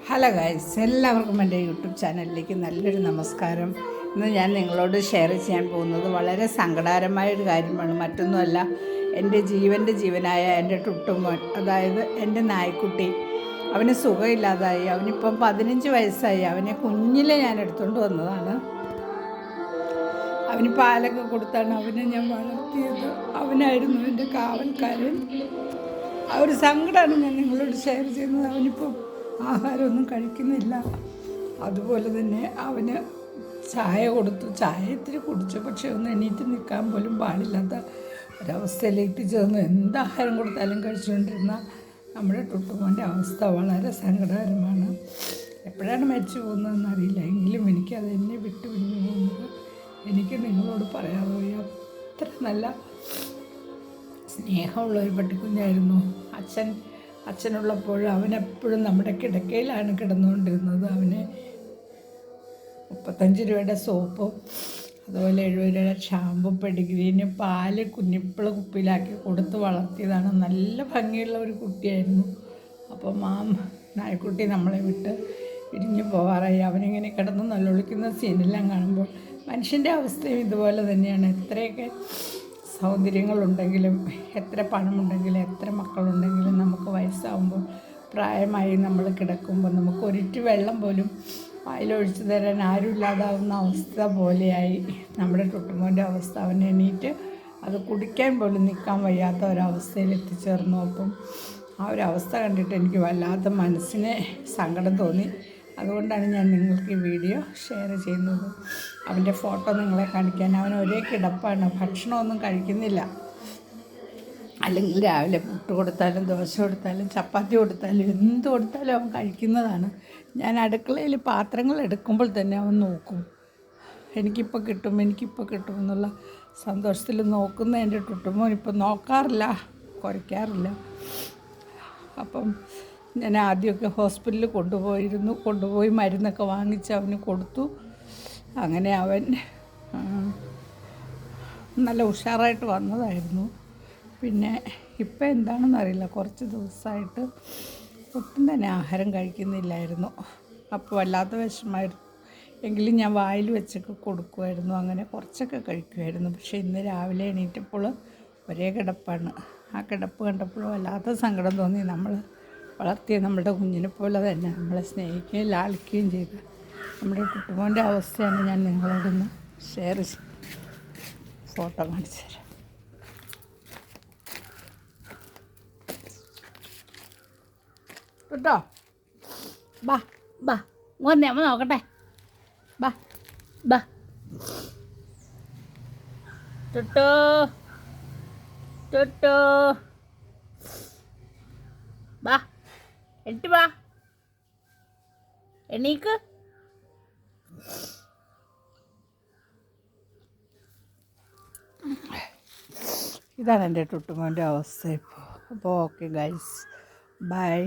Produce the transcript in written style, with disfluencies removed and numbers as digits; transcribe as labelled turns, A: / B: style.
A: Hello guys, എല്ലാവർക്കും എൻ്റെ YouTube ചാനലിലേക്ക് നല്ലൊരു നമസ്കാരം. ഇന്ന് ഞാൻ നിങ്ങളോട് ഷെയർ ചെയ്യാൻ പോകുന്നത് വളരെ സങ്കടകരമായൊരു കാര്യമാണ്. മറ്റൊന്നുമല്ല, എൻ്റെ ജീവനായ എൻ്റെ ടുട്ടുമോൻ, അതായത് എൻ്റെ നായ്ക്കുട്ടി. അവന് സുഖമില്ലാതായി. അവനിപ്പം 15 വയസ്സായി. അവനെ കുഞ്ഞിലെ ഞാൻ എടുത്തുകൊണ്ട് വന്നതാണ്. അവന് പാലൊക്കെ കൊടുത്താണ് അവനെ ഞാൻ വളർത്തിയത്. അവനായിരുന്നു എൻ്റെ കാവൽക്കാരൻ. ആ ഒരു സങ്കടമാണ് ഞാൻ നിങ്ങളോട് ഷെയർ ചെയ്യുന്നത്. അവനിപ്പം ആഹാരമൊന്നും കഴിക്കുന്നില്ല. അതുപോലെ തന്നെ അവന് ചായ കൊടുത്തു. ചായ ഇത്തിരി കുടിച്ചു, പക്ഷേ ഒന്ന് എണീറ്റ് നിൽക്കാൻ പോലും പാടില്ലാത്ത ഒരവസ്ഥയിലേക്ക് ചേർന്നു. എന്താഹാരം കൊടുത്താലും കഴിച്ചുകൊണ്ടിരുന്ന നമ്മുടെ ടുട്ടുമോൻ്റെ അവസ്ഥ വളരെ സങ്കടകരമാണ്. എപ്പോഴാണ് മരിച്ചു പോകുന്നതെന്നറിയില്ല. എങ്കിലും എനിക്കത് എന്നെ വിട്ടു പിരിഞ്ഞു പോകുന്നത് എനിക്ക് നിങ്ങളോട് പറയാതെ വയ്യ. അത്ര നല്ല സ്നേഹമുള്ള ഒരു പട്ടിക്കുഞ്ഞായിരുന്നു. അച്ഛനുള്ളപ്പോൾ അവനെപ്പോഴും നമ്മുടെ കിടക്കയിലാണ് കിടന്നുകൊണ്ടിരുന്നത്. അവന് 35 രൂപയുടെ സോപ്പും അതുപോലെ 70 രൂപയുടെ ഷാമ്പും പെഡിഗ്രീന് പാല് കുഞ്ഞിപ്പിള കുപ്പിയിലാക്കി കൊടുത്ത് വളർത്തിയതാണ്. നല്ല ഭംഗിയുള്ള ഒരു കുട്ടിയായിരുന്നു. അപ്പം ആ നായ്ക്കുട്ടി നമ്മളെ വിട്ട് പിരിഞ്ഞു പോകാറായി. അവനിങ്ങനെ കിടന്ന് നല്ലൊളിക്കുന്ന സീനെല്ലാം കാണുമ്പോൾ മനുഷ്യൻ്റെ അവസ്ഥയും ഇതുപോലെ തന്നെയാണ്. എത്രയൊക്കെ സൗന്ദര്യങ്ങളുണ്ടെങ്കിലും, എത്ര പണമുണ്ടെങ്കിലും, എത്ര മക്കളുണ്ടെങ്കിലും, നമുക്ക് വയസ്സാകുമ്പോൾ പ്രായമായി നമ്മൾ കിടക്കുമ്പോൾ നമുക്ക് ഒരിറ്റ് വെള്ളം പോലും വായിലൊഴിച്ചു തരാൻ ആരും ഇല്ലാതാവുന്ന അവസ്ഥ പോലെയായി നമ്മുടെ ടുട്ടുമോൻ്റെ അവസ്ഥ. അവൻ എണീറ്റ് അത് കുടിക്കാൻ പോലും നിൽക്കാൻ വയ്യാത്ത ഒരവസ്ഥയിൽ എത്തിച്ചേർന്നു. അപ്പം ആ ഒരവസ്ഥ കണ്ടിട്ട് എനിക്ക് വല്ലാത്ത മനസ്സിന് സങ്കടം തോന്നി. അതുകൊണ്ടാണ് ഞാൻ നിങ്ങൾക്ക് ഈ വീഡിയോ ഷെയർ ചെയ്യുന്നത്. അവൻ്റെ ഫോട്ടോ നിങ്ങളെ കാണിക്കാൻ. അവൻ ഒരേ കിടപ്പാണ്, ഭക്ഷണമൊന്നും കഴിക്കുന്നില്ല. അല്ലെങ്കിൽ രാവിലെ പുട്ട് കൊടുത്താലും ദോശ കൊടുത്താലും ചപ്പാത്തി കൊടുത്താലും എന്ത് കൊടുത്താലും അവൻ കഴിക്കുന്നതാണ്. ഞാൻ അടുക്കളയിൽ പാത്രങ്ങൾ എടുക്കുമ്പോൾ തന്നെ അവൻ നോക്കും, എനിക്കിപ്പോൾ കിട്ടും എന്നുള്ള സന്തോഷത്തിൽ നോക്കുന്ന എൻ്റെ ടുട്ടുമോൻ ഇപ്പം നോക്കാറില്ല, കുരയ്ക്കാറില്ല. അപ്പം ഞാൻ ആദ്യമൊക്കെ ഹോസ്പിറ്റലിൽ കൊണ്ടുപോയി മരുന്നൊക്കെ വാങ്ങിച്ച് അവന് കൊടുത്തു. അങ്ങനെ അവൻ നല്ല ഉഷാറായിട്ട് വന്നതായിരുന്നു. പിന്നെ ഇപ്പം എന്താണെന്നറിയില്ല, കുറച്ച് ദിവസമായിട്ട് ഒട്ടും തന്നെ ആഹാരം കഴിക്കുന്നില്ലായിരുന്നു. അപ്പോൾ വല്ലാത്ത വിഷമമായിരുന്നു. എങ്കിലും ഞാൻ വായിൽ വെച്ചൊക്കെ കൊടുക്കുമായിരുന്നു. അങ്ങനെ കുറച്ചൊക്കെ കഴിക്കുമായിരുന്നു. പക്ഷേ ഇന്ന് രാവിലെ എണീറ്റപ്പോൾ ഒരേ കിടപ്പാണ്. ആ കിടപ്പ് കണ്ടപ്പോൾ വല്ലാത്ത സങ്കടം തോന്നി. നമ്മൾ വളർത്തിയ നമ്മുടെ കുഞ്ഞിനെ പോലെ തന്നെ നമ്മളെ സ്നേഹിക്കുകയും ലാളിക്കുകയും ചെയ്ത് നമ്മുടെ ടുട്ടുമോൻ്റെ അവസ്ഥയാണ് ഞാൻ നിങ്ങളോടൊന്ന് ഷെയർ ഫോട്ടോ കാണിച്ചു തരാം. കേട്ടോ, ബാ വന്നേ, അമ്മ നോക്കട്ടെ. ബാ ടുട്ടു ബാ, ബാ, എണീക്ക്. ഇതാണ് എൻ്റെ ടുട്ടുമോൻ്റെ അവസ്ഥ ഇപ്പോൾ. അപ്പോൾ ഓക്കെ ഗൈസ്, ബൈ.